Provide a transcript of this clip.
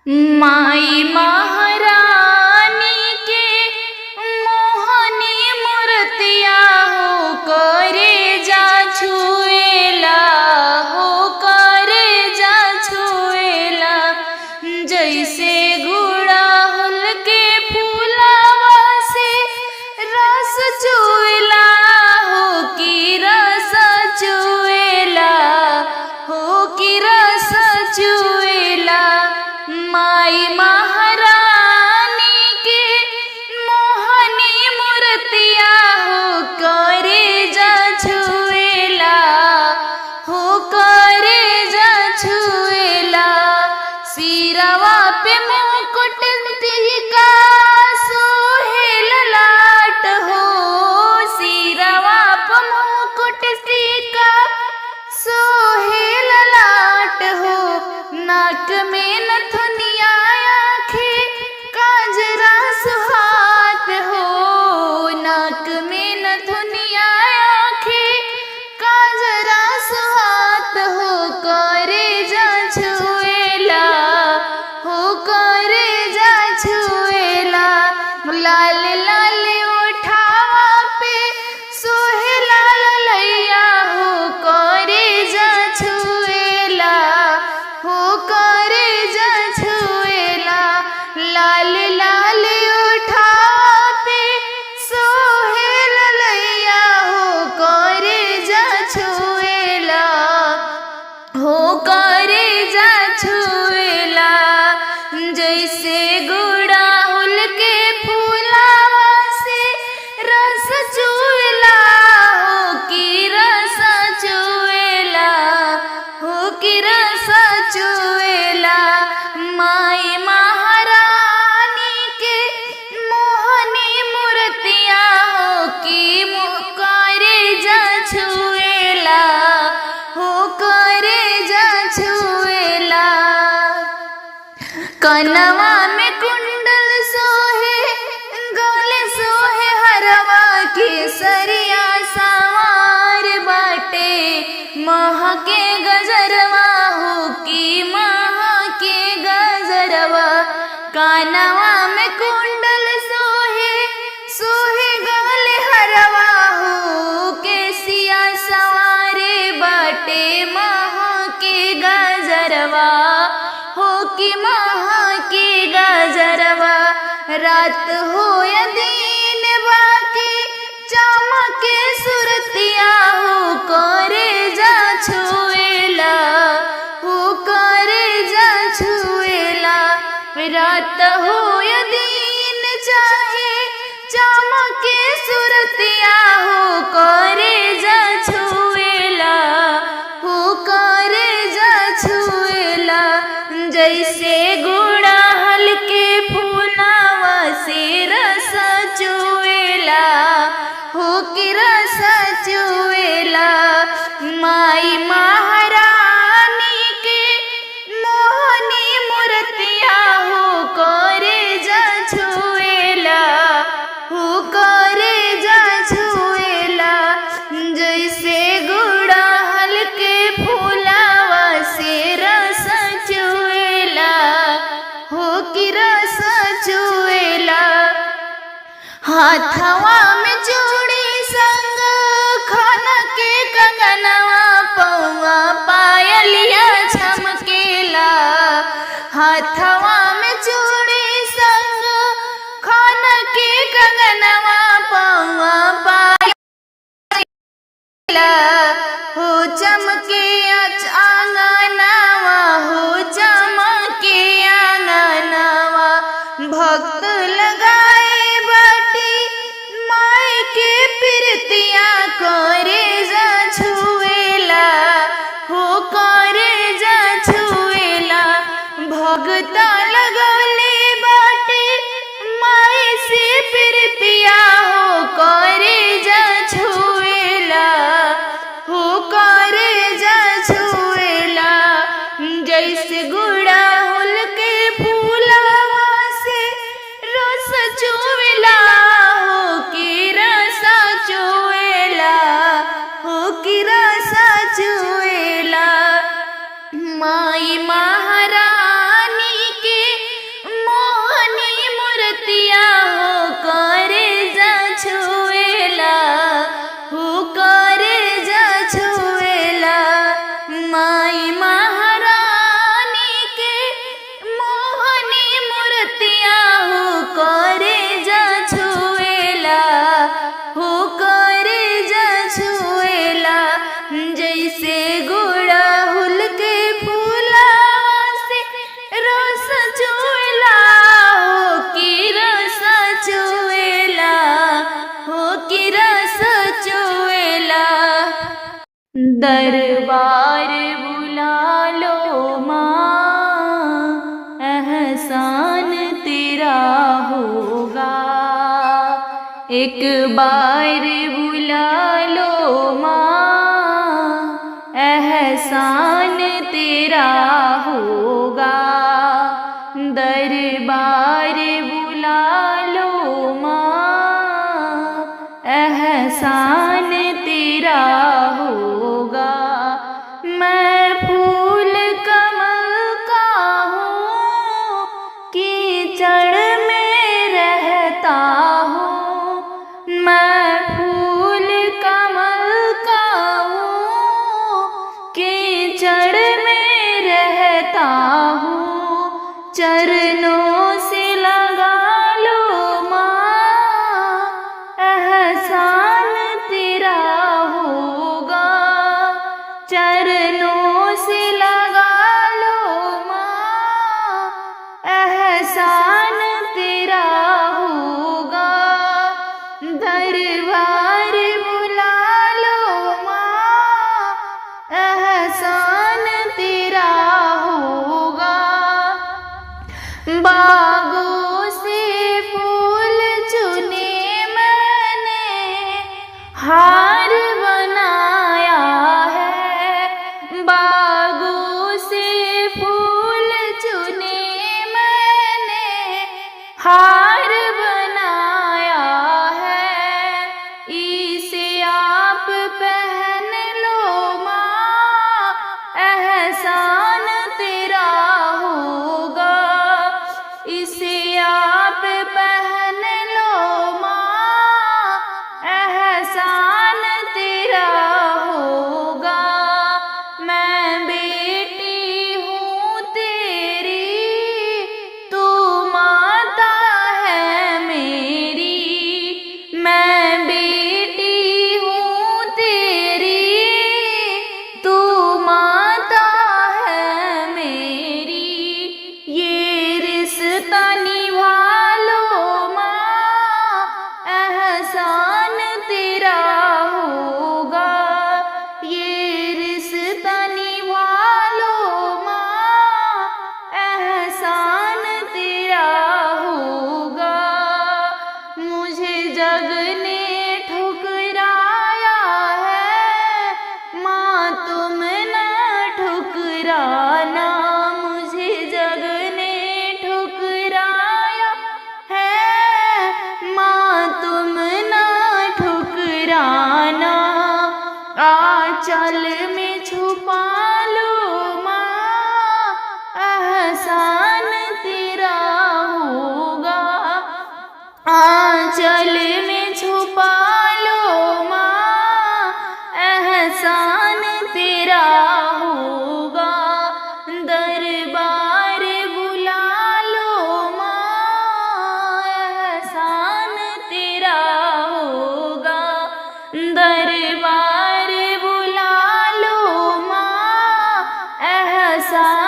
माई महारानी के मोहनी मूर्तिया हो करे जा छुएला, हो करे जा छुएला। जैसे गुड़हल के फूलावा से रस चुएला, हो की रस चुएला, हो की रस चुएला। माई महारानी के मोहनी मूर्तिया हो करे जा छुएला, हो करे जा छुएला। सिरवा पे मुकुट टिका सोहेल लाट हो, सिरवा पे मुकुट टिका सोहेल लाट हो। नाक में नथुनिया आँखें काजरा सुहात हो, नाक में नथुनिया आँखें काजरा सुहात हो। करे जा छुएला, हो करे जा छुएला। लाल लाल ओठावा पे सोहे लाल लैया, हो करे जा छुएला, हो करे जा छुएला। लाल लाल ओठावा पे सोहे लैया, हो करे जा छुएला, हो करे जा छुएला। जैसे गुड़हल के फूलावा से रस चुएला, हो की रस चुएला, हो की रस चुएला। माई महारानी के मोहनी मूर्तिया हो की करे जा छुएला, हो करे जा छुएला। कनवा में कुंडल सोहे, गले सोहे हरवा के सरिया सवार बाटे। महा के गजरवा हो की महा के गजरवा। कानवा में कुंडल सोहे, सोहे गले हरवा हो के सिया सवारे बाटे। महा के गजरवा हो कि महा के गजरवा। रात हो या दिन बाकी चमके सुरतिया, हो करे जा छुएला, हो करे जा छुएला। रात हो या दिन चाहे चमके सुरतिया, हो करे जा छुएला, हो करे जा छुएला। जैसे गुड़हल के फूलावा से रस चुएला, हो की रस चुएला। माई महारानी के मोहनी मूर्तिया हो करे जा छुएला, हो करे जा छुएला। जैसे गुड़हल के फूलावा से रस चुएला, हो की रस चुएला। हाथवा में चूड़ी संग खन के कंगनवा, पौवा पायलिया छमकेला। हाथवा में चूड़ी संग खन के कंगनवा, पौवा पायलिया हो चमके आंगनवा, हो चमके आंगनवा। भक्त लगाए बाटी माई के प्रीतिया, करे जा छुएला, हो करे जा छुएला। भगता लगौले बाटी माई से प्रीतिया, हो करे जा छुएला, हो करे जा छुएला। जैसे गुड़हल के फूलावा से रस चुएला, हो की रस चुएला, हो की रस चुएला। माई महारानी के दरबार बुला लो माँ, एहसान तेरा होगा। एक बार बुला लो माँ, एहसान तेरा होगा। दरबार बुला लो माँ, एहसान तेरा होगा। मैं फूल कमल का हूँ, कीचड़ में रहता हूँ। मैं फूल कमल का हूँ, कीचड़ में रहता हूँ। चरणों से लगा लो माँ, एहसान तेरा होगा। चरणों से लगा लो माँ, एहसान तेरा होगा। दरबार बुला लो माँ, एहसान तेरा होगा। बागों से फूल चुने मैंने, हार बनाया है। बागों से फूल चुने मैंने, हार बनाया है। इसे आप पहन लो माँ, एहसान तेरा होगा। इसे आप पहन लो माँ, एहसान तेरा होगा। मैं बेटी हूँ तेरी, तू माता है मेरी। मैं बेटी हूँ तेरी, तू माता है मेरी। ये रिश्ता निभा लो माँ, एहसान तेरा होगा। ये रिश्ता निभा लो माँ, एहसान तेरा होगा। मुझे जग ने ठुकराया है, माँ तुम न ठुकराना। मुझे जग ने ठुकराया है, माँ तुम न ठुकराना। आंचल में छुपा लो माँ, एहसान तेरा होगा। आंचल में छुपा लो माँ, एहसान तेरा होगा। दरबार बुला लो माँ, एहसान तेरा होगा। दरबार बुला लो माँ, एहसान